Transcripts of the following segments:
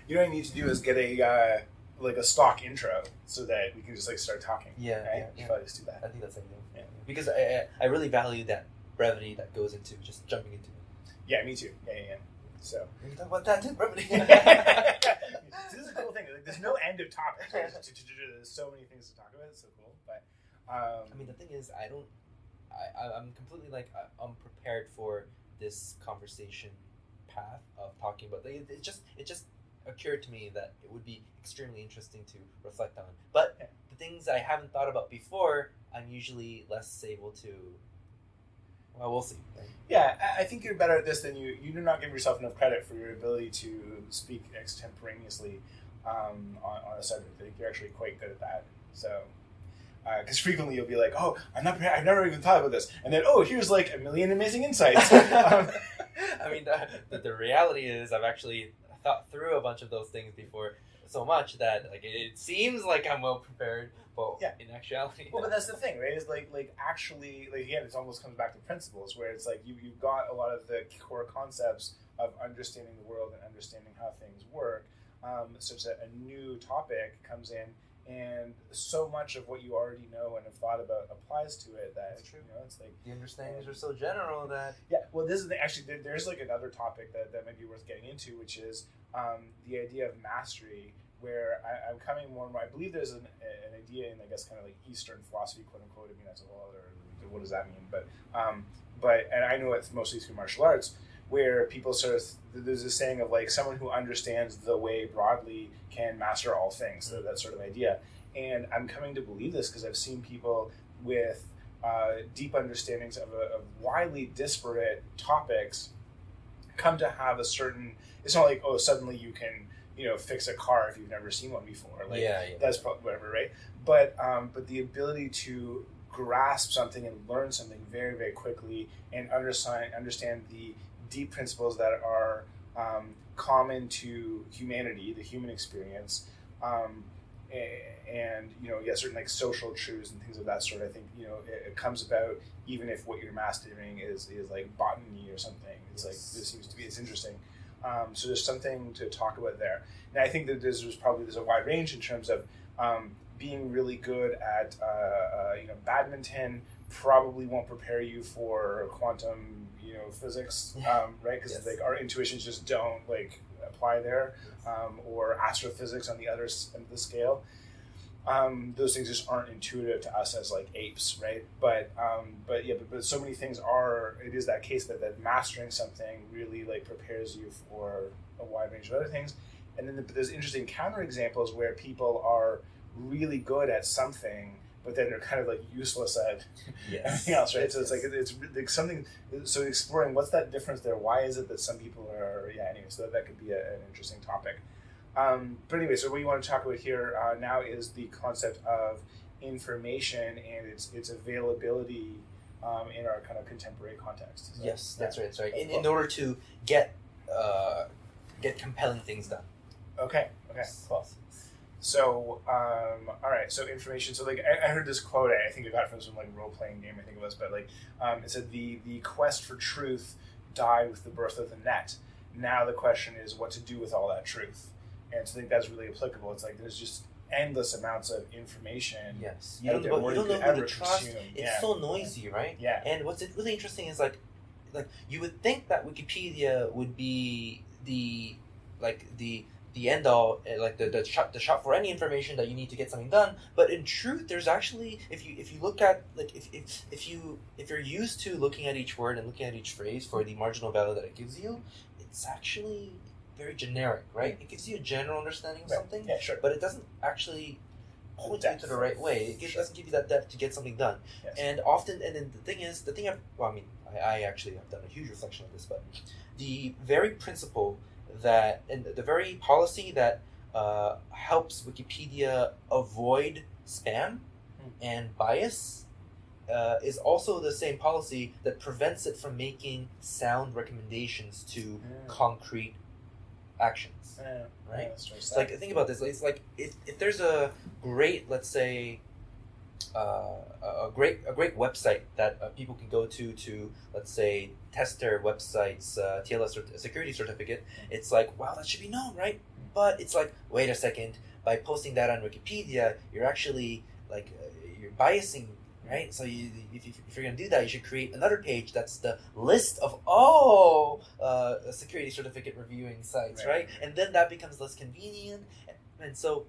You know what I need to do is get a like a stock intro so that we can just like start talking. Yeah, right? yeah. Probably just do that. I think that's ideal. Yeah. Because I really value that brevity that goes into just jumping into it. Yeah, me too. Yeah. So We can talk about that too, brevity. so this is a cool thing. Like, there's no end of topics. There's so many things to talk about. It's so cool. But I mean, the thing is, I'm completely like unprepared for this conversation path of talking about. It just occurred to me that it would be extremely interesting to reflect on. But the things I haven't thought about before, I'm usually less able to. Well, we'll see. Yeah, I think you're better at this than you do not give yourself enough credit for your ability to speak extemporaneously on a subject. I think you're actually quite good at that. So, because frequently you'll be like, "Oh, I'm not prepared. I've never even thought about this," and then, "Oh, here's like a million amazing insights." I mean, the reality is, I've actually thought through a bunch of those things before, so much that like it seems like I'm well prepared, but in actuality, well, but that's the thing, right? Is like actually, like again, it almost comes back to principles, where it's like you've got a lot of the core concepts of understanding the world and understanding how things work, such that a new topic comes in, and so much of what you already know and have thought about applies to it. That's true. You know, it's like the understandings are so general that Well, this is actually there's like another topic that might be worth getting into, which is the idea of mastery. Where I'm coming more and more, I believe there's an idea in, I guess, kind of like Eastern philosophy, quote unquote. I mean, that's a whole other, what does that mean? But and I know it's mostly through martial arts, where people sort of, there's this saying of like someone who understands the way broadly can master all things, so that sort of idea. And I'm coming to believe this because I've seen people with deep understandings of widely disparate topics come to have a certain, it's not like, oh, suddenly you can, fix a car if you've never seen one before. Like, that's probably whatever, right? But the ability to grasp something and learn something very, very quickly and understand the deep principles that are common to humanity, the human experience, and certain like social truths and things of that sort. I think it comes about even if what you're mastering is like botany or something. It's like this seems to be, it's interesting. So there's something to talk about there. And I think that there's a wide range in terms of being really good at badminton probably won't prepare you for quantum physics, right? Because like our intuitions just don't like apply there, or astrophysics on the other end of the scale. Those things just aren't intuitive to us as like apes, right? But so many things are. It is that case that mastering something really like prepares you for a wide range of other things. And then there's interesting counterexamples where people are really good at something, but then they're kind of like useless at everything else, right? So it's like it's like something. So exploring what's that difference there? Why is it that some people are? Anyway, so that could be an interesting topic. But anyway, so what you want to talk about here now is the concept of information and its availability in our kind of contemporary context. Yes, that's right. That's right. In order to get compelling things done. Okay. Cool. So, all right. So information. So, like, I heard this quote. I think I got it from some like role playing game. I think it was, but like, it said the quest for truth died with the birth of the net. Now the question is what to do with all that truth. And so I think that's really applicable. It's like there's just endless amounts of information. Yes. You don't know who to trust. Consume. It's so noisy, right? Yeah. And what's really interesting is like you would think that Wikipedia would be the end all, like the shop for any information that you need to get something done. But in truth, there's actually, if you look at like if you're used to looking at each word and looking at each phrase for the marginal value that it gives you, it's actually very generic, right? It gives you a general understanding of something, but it doesn't actually point you to the right way. It doesn't give you that depth to get something done. Yes. And often, and then I actually have done a huge reflection on this, but the very principle that, and the very policy that helps Wikipedia avoid spam and bias is also the same policy that prevents it from making sound recommendations to concrete actions, right? It's like, think about this. It's like if there's a great, let's say, a great website that people can go to let's say test their website's TLS security certificate. It's like, wow, that should be known, right? but it's like, wait a second, by posting that on Wikipedia, you're actually like you're biasing, right? So if you're going to do that, you should create another page that's the list of all security certificate reviewing sites, right? And then that becomes less convenient, and so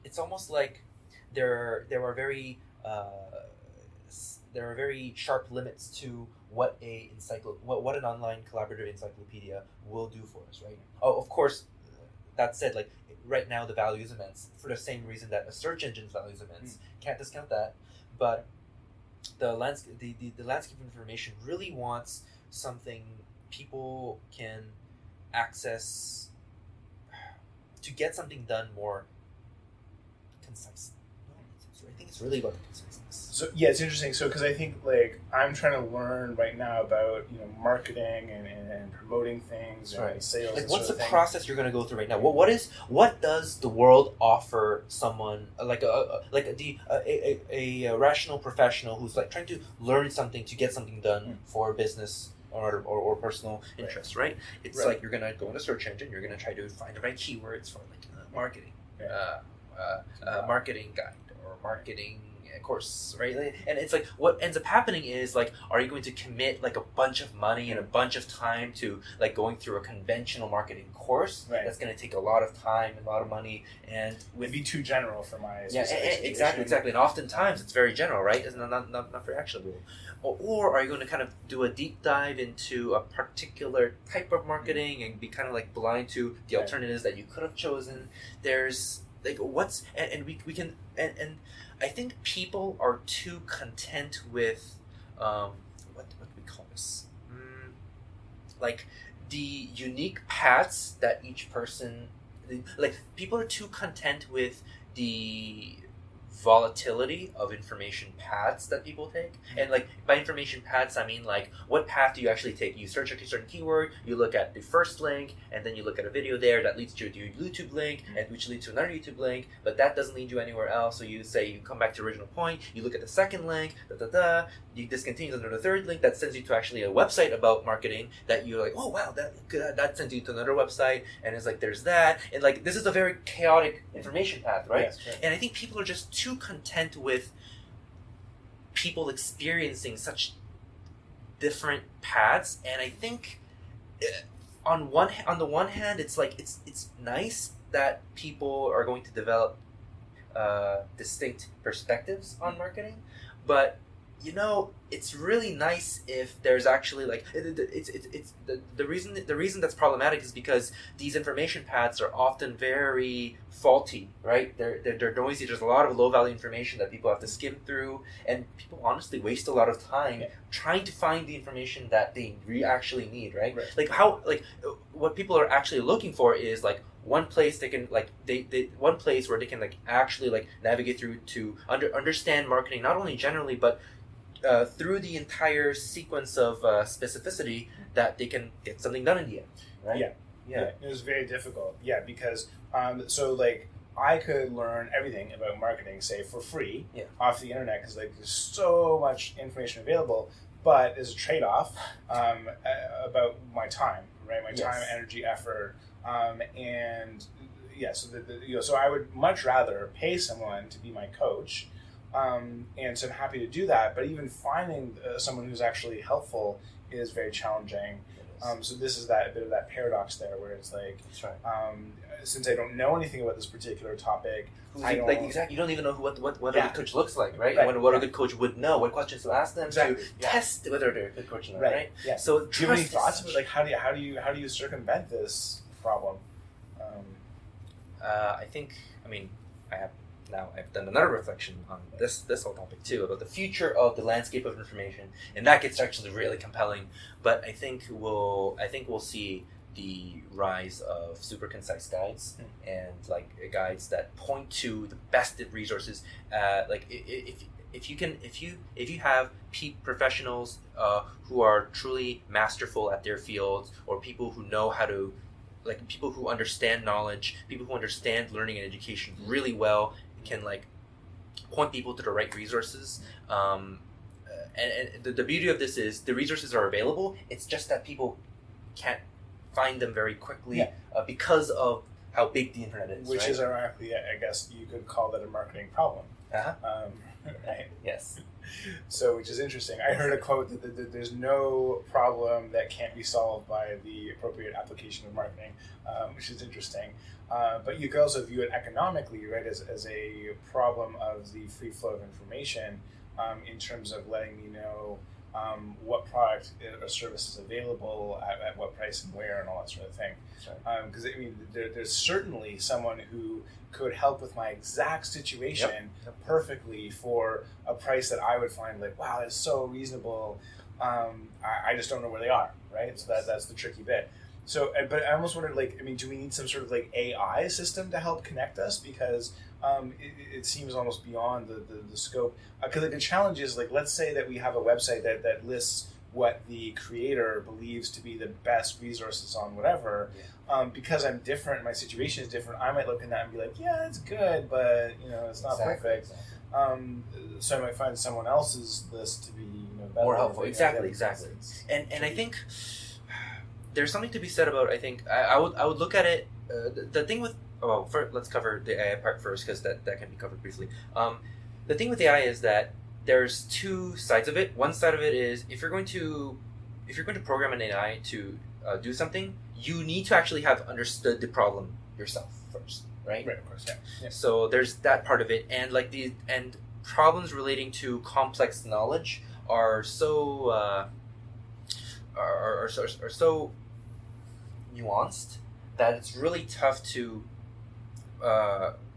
it's almost like there are very sharp limits to what what an online collaborative encyclopedia will do for us, right? Oh, of course, that said, like right now the value is immense for the same reason that a search engine's value is immense. Can't discount that, but the landscape of information really wants something people can access to get something done more concisely. I think it's really about the conciseness. So yeah, it's interesting. So because I think like I'm trying to learn right now about marketing and promoting things and sales. Like, and what's sort the of process you're going to go through right now? What does the world offer someone like a rational professional who's like trying to learn something to get something done for business or personal interests, right? It's like you're going to go in a search engine, you're going to try to find the right keywords for like marketing, marketing guide or marketing course, right? And it's like what ends up happening is like, are you going to commit like a bunch of money and a bunch of time to like going through a conventional marketing course that's going to take a lot of time and a lot of money, and would be too general for my exactly, and oftentimes it's very general, right? It's not very actionable. Or are you going to kind of do a deep dive into a particular type of marketing and be kind of like blind to the alternatives that you could have chosen? There's like what's and we can and I think people are too content with what do we call this? Like the unique paths that each person, like people are too content with the volatility of information paths that people take. And like by information paths I mean like what path do you actually take? You search a certain keyword, you look at the first link, and then you look at a video there that leads to your YouTube link, and which leads to another YouTube link, but that doesn't lead you anywhere else. So you say you come back to the original point, you look at the second link, you discontinue under the third link that sends you to actually a website about marketing that you're like, oh wow, that sends you to another website, and it's like there's that, and like this is a very chaotic information path, right? Yes, right. And I think people are just too content with people experiencing such different paths, and I think on the one hand it's like it's nice that people are going to develop distinct perspectives on marketing, but it's really nice if there's actually like it's the reason that's problematic is because these information paths are often very faulty, right? They're noisy. There's a lot of low value information that people have to skim through, and people honestly waste a lot of time trying to find the information that they actually need, right? Like what people are actually looking for is like one place they can like one place where they can like actually like navigate through to understand marketing, not only generally but through the entire sequence of specificity, that they can get something done in the end, right? Yeah. It was very difficult. Yeah, because so like I could learn everything about marketing, say for free, off the internet, because like there's so much information available. But there's a trade-off about my time, right? My time, energy, effort, and so I would much rather pay someone to be my coach. And so I'm happy to do that, but even finding someone who's actually helpful is very challenging. So this is a bit of that paradox there, where it's like, since I don't know anything about this particular topic, you don't even know what a good coach looks like, right? What a good coach would know, what questions to ask them to test whether they're a good coach or not, right? Yeah. So do you have any thoughts about like how do you circumvent this problem? I've done another reflection on this whole topic too, about the future of the landscape of information, and that gets actually really compelling. But I think we'll see the rise of super concise guides and like guides that point to the best resources. Like if you have professionals who are truly masterful at their fields, or people who know how to, like people who understand knowledge, people who understand learning and education really well, can like point people to the right resources. And the beauty of this is the resources are available. It's just that people can't find them very quickly because of how big the internet is. Which right? is ironically, I guess you could call that a marketing problem. Uh-huh. Right? Yes. So, which is interesting. I heard a quote that there's no problem that can't be solved by the appropriate application of marketing, which is interesting. But you could also view it economically, right, as a problem of the free flow of information in terms of letting me know what product or service is available at what price and where and all that sort of thing. Because I mean, there's certainly someone who could help with my exact situation perfectly for a price that I would find like, wow, that's so reasonable. I just don't know where they are, right? So that's the tricky bit. So, but I almost wondered, like, I mean, do we need some sort of like AI system to help connect us? Because it seems almost beyond the scope. Because the challenge is, like, let's say that we have a website that lists what the creator believes to be the best resources on whatever. Because I'm different, my situation is different, I might look at that and be like, yeah, it's good, but, you know, it's not perfect. So I might find someone else's list to be, you know, better. More helpful. Exactly. And I think there's something to be said about, I think, I would look at it, the thing with, first, let's cover the AI part first, because that can be covered briefly. The thing with AI is that there's two sides of it. One side of it is if you're going to program an AI to do something, you need to actually have understood the problem yourself first, right? Right, of course, yeah. So there's that part of it, and like and problems relating to complex knowledge are so are so nuanced that it's really tough to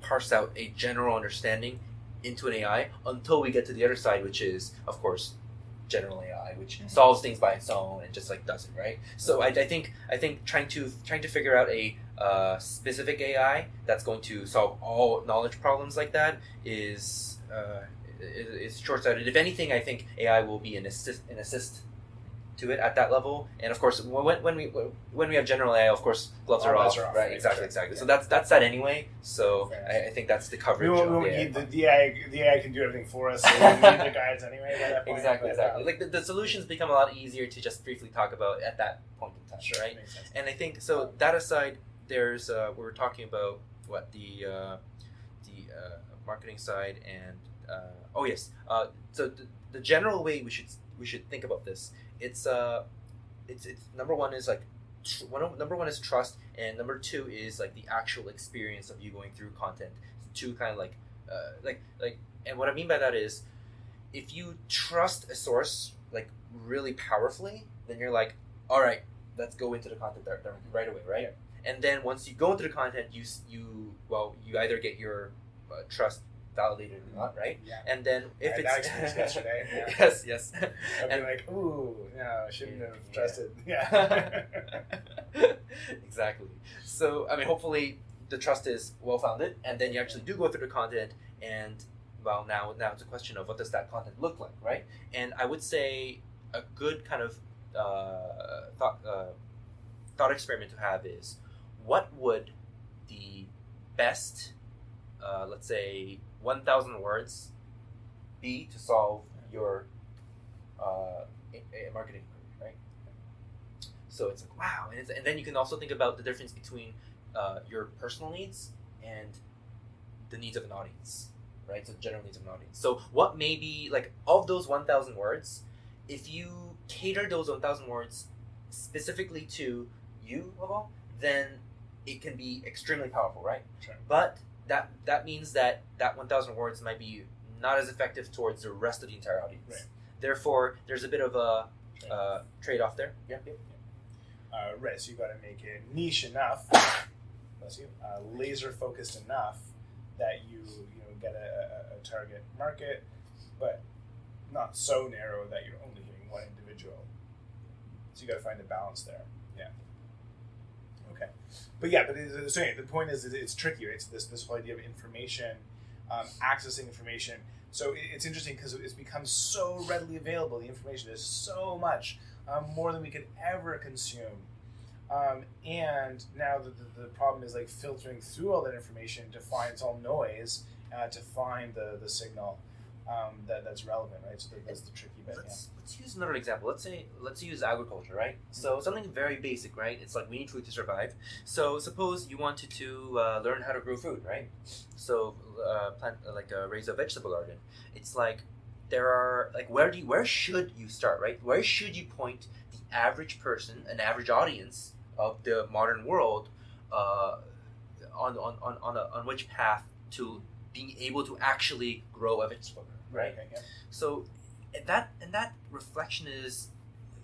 parse out a general understanding into an AI until we get to the other side, which is, of course, general AI, which solves things by its own and just like does it, right? So I think trying to figure out a specific AI that's going to solve all knowledge problems like that is short-sighted. If anything, I think AI will be an assist to it at that level. And of course, when we have general AI, of course, gloves are off, right? Exactly. Yeah. So that's that anyway. So I think that's the coverage. We won't need the AI can do everything for us. So we don't need the guides anyway. By that point, exactly. Like the solutions become a lot easier to just briefly talk about at that point in time, right? Makes sense. And I think so. That aside, there's we were talking about what the marketing side and so the general way we should think about this. It's number one is like number one is trust, and number two is like the actual experience of you going through content. To kind of like and what I mean by that is if you trust a source like really powerfully, then you're like, all right, let's go into the content right away, right? Yeah. And then once you go into the content, you either get your trust validated or not, right? Yeah. And then if that experience yesterday. Yeah. Yes. I'd be like, ooh, no, I shouldn't have trusted. Yeah. Exactly. So I mean, hopefully the trust is well founded, and then you actually do go through the content, and well, now it's a question of what does that content look like, right? And I would say a good kind of thought experiment to have is what would the best let's say 1,000 words be to solve your marketing query, right? So it's like, wow, and then you can also think about the difference between your personal needs and the needs of an audience, right? So general needs of an audience. So what may be like of those 1,000 words, if you cater those 1,000 words specifically to you, then it can be extremely powerful, right? Sure. But that means that 1,000 words might be not as effective towards the rest of the entire audience. Right. Therefore, there's a bit of a trade-off there. Yeah. Right. So you got to make it niche enough, laser focused enough that you get a target market, but not so narrow that you're only hitting one individual. So you got to find a balance there. Yeah. Okay. But the point is it's tricky, right? So this whole idea of information, accessing information. So it's interesting because it's become so readily available. The information is so much more than we could ever consume. And now the problem is like filtering through all that information to find, it's all noise, to find the signal. that's relevant, right? So that's the tricky bit. Let's use another example. Let's use agriculture, right? So something very basic, right? It's like we need food to survive. So suppose you wanted to learn how to grow food, right? So raise a vegetable garden. It's like there are like where should you start, right? Where should you point the average person, an average audience of the modern world, on which path to being able to actually grow a vegetable garden, right? Okay, yeah. So that reflection is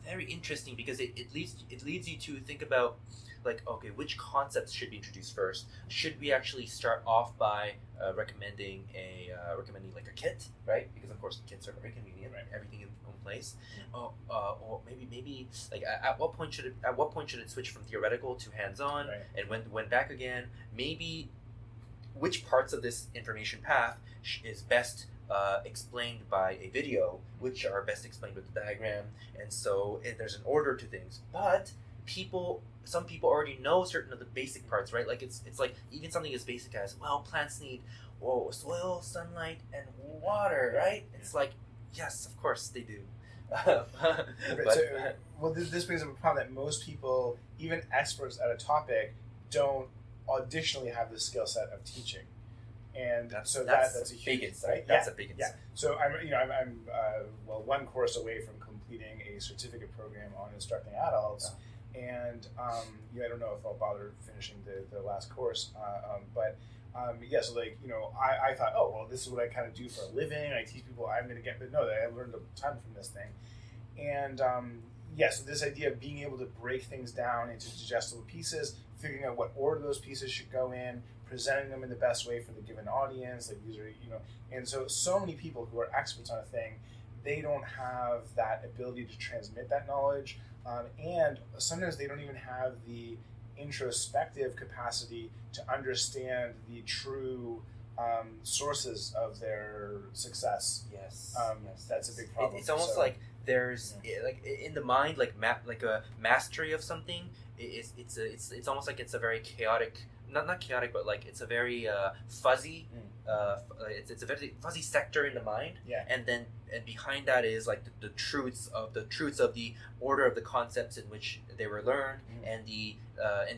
very interesting because it leads you to think about like, okay, which concepts should be introduced first? Should we actually start off by recommending like a kit, right? Because of course kits are very convenient, right? Everything in one place. Or maybe like at what point should it switch from theoretical to hands-on, Right. and when back again? Maybe which parts of this information path is best explained by a video, which are best explained with the diagram, and so there's an order to things. But some people already know certain of the basic parts, right? Like it's like even something as basic as, well, plants need soil, sunlight, and water, right? It's like, yes, of course they do. This brings up a problem that most people, even experts at a topic, don't auditionally have the skill set of teaching, and that's a huge insight. Right? That's a big insight. Yeah. So I'm one course away from completing a certificate program on instructing adults, and I don't know if I'll bother finishing the last course, but. So I thought, oh, well, this is what I kind of do for a living. I teach people. I'm going to get, but no, I learned a ton from this thing. And so this idea of being able to break things down into digestible pieces, figuring out what order those pieces should go in, presenting them in the best way for the given audience, like these are, and so many people who are experts on a thing, they don't have that ability to transmit that knowledge, and sometimes they don't even have the introspective capacity to understand the true sources of their success. Yes, that's a big problem. It's almost like there's like in the mind, like a mastery of something. It's almost like it's a very chaotic, not chaotic, but like it's a very fuzzy. It's a very fuzzy sector in the mind. Yeah. And behind that is like the truths of the order of the concepts in which they were learned, and the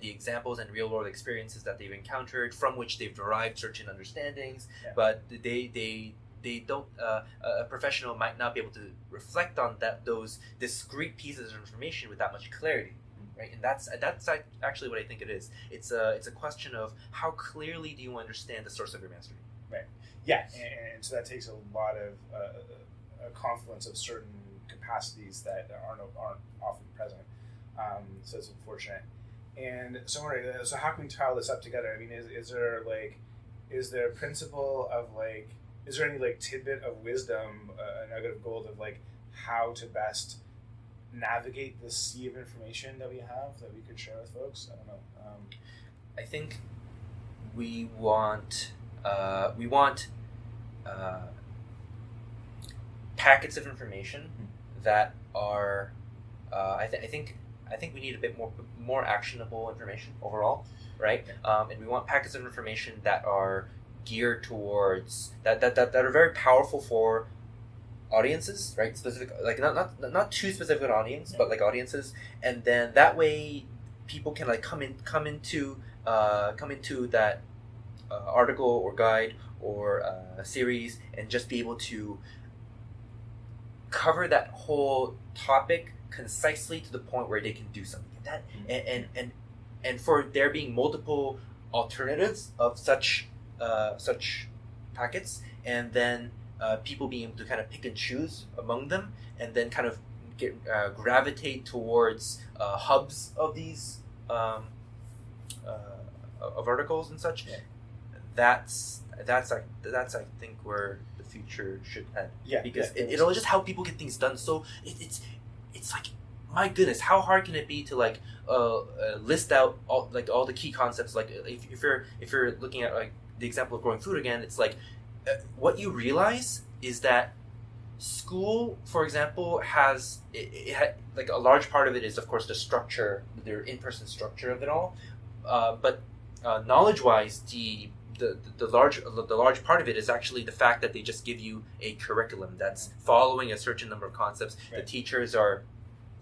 examples and real world experiences that they've encountered, from which they've derived certain understandings. Yeah. But they don't. A professional might not be able to reflect on those discrete pieces of information with that much clarity. Right, and that's actually what I think it is. It's a question of how clearly do you understand the source of your mastery. Right. Yeah, and so that takes a lot of a confluence of certain capacities that aren't often present. So it's unfortunate. And so how can we tie this up together? I mean, is there a principle of is there any tidbit of wisdom, a nugget of gold of how to best navigate the sea of information that we have that we could share with folks? I don't know. I think we want packets of information that are. I think we need a bit more actionable information overall, right? And we want packets of information that are geared towards that are very powerful for audiences, right? Specific, like not too specific an audience, but like audiences, and then that way people can come into that article or guide or series and just be able to cover that whole topic concisely to the point where they can do something like that, and for there being multiple alternatives of such packets, and then people being able to kind of pick and choose among them, and then kind of gravitate towards hubs of these of articles and such. Yeah. That's I think where the future should head. Yeah, because it'll just help people get things done. So it's like, my goodness, how hard can it be to list out all the key concepts? Like if you're looking at the example of growing food again, it's what you realize is that school, for example, has a large part of it is, of course, the structure, their in-person structure of it all. But knowledge-wise, the the large part of it is actually the fact that they just give you a curriculum that's following a certain number of concepts. Right. The teachers are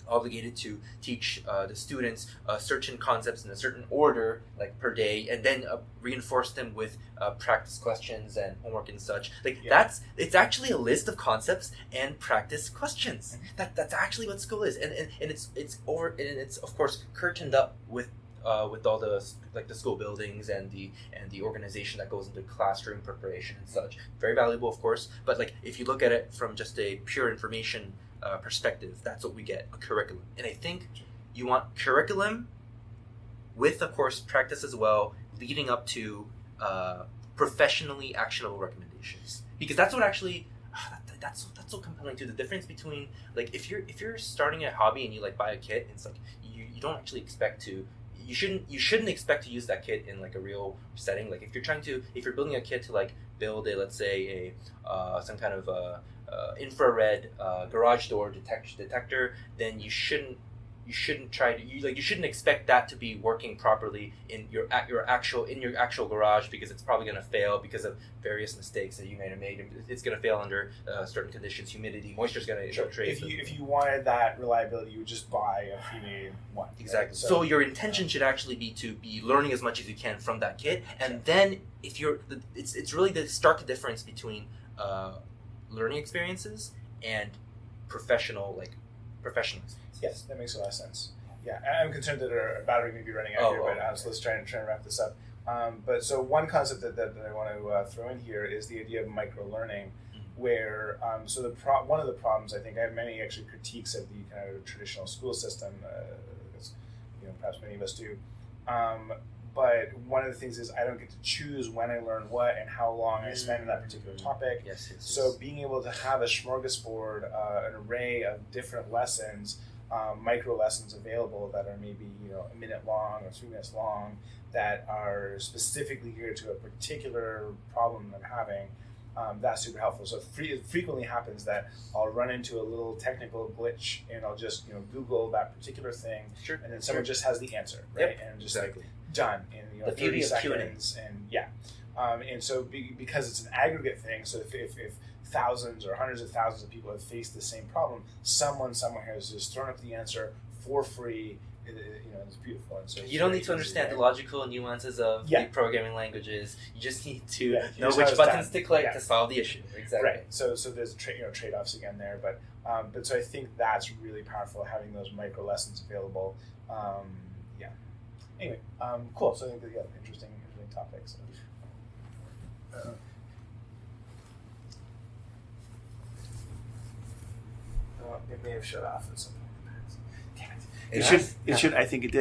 obligated to teach the students certain concepts in a certain order, like per day, and then reinforce them with practice questions and homework and such. It's actually a list of concepts and practice questions. Mm-hmm. That's actually what school is, and it's of course curtained up with all the the school buildings and the organization that goes into classroom preparation and such. Very valuable, of course, but if you look at it from just a pure information perspective, that's what we get, a curriculum. And I think you want curriculum with, of course, practice as well, leading up to professionally actionable recommendations, because that's what actually that's so compelling too. The difference between if you're starting a hobby and you buy a kit, it's you don't actually expect to. You shouldn't expect to use that kit in a real setting. If you're building a kit to build a, let's say, a some kind of infrared garage door detector, then you shouldn't try to you shouldn't expect that to be working properly in your actual garage, because it's probably going to fail because of various mistakes that you may have made. It's going to fail under certain conditions, humidity, moisture is going to infiltrate. If you wanted that reliability, you would just buy a pre-made one. Exactly. Right? So your intention should actually be to be learning as much as you can from that kit, and then it's really the stark difference between learning experiences and professional experiences. Yes, that makes a lot of sense. Yeah, I'm concerned that our battery may be running out here, but so let's try and wrap this up. But so one concept that I want to throw in here is the idea of micro-learning, where one of the problems, I think, I have many actually critiques of the kind of traditional school system, as perhaps many of us do. But one of the things is I don't get to choose when I learn what and how long I spend on that particular topic. Yes. So being able to have a smorgasbord, an array of different lessons, micro lessons available that are maybe a minute long or 3 minutes long, that are specifically geared to a particular problem I'm having, that's super helpful. So it frequently happens that I'll run into a little technical glitch and I'll just Google that particular thing, and then someone just has the answer, right? Yep. And just exactly. Done in the 30 seconds, and so because it's an aggregate thing, so if thousands or hundreds of thousands of people have faced the same problem, someone somewhere has just thrown up the answer for free. It's beautiful. And so you don't need to understand the logical nuances of the programming languages. You just need to know which buttons to click to solve the issue. Exactly. Right. So there's trade-offs again there, but so I think that's really powerful, having those micro lessons available. Anyway, cool. So I think interesting topics. It may have shut off at some point. Damn it! It should. I think it did.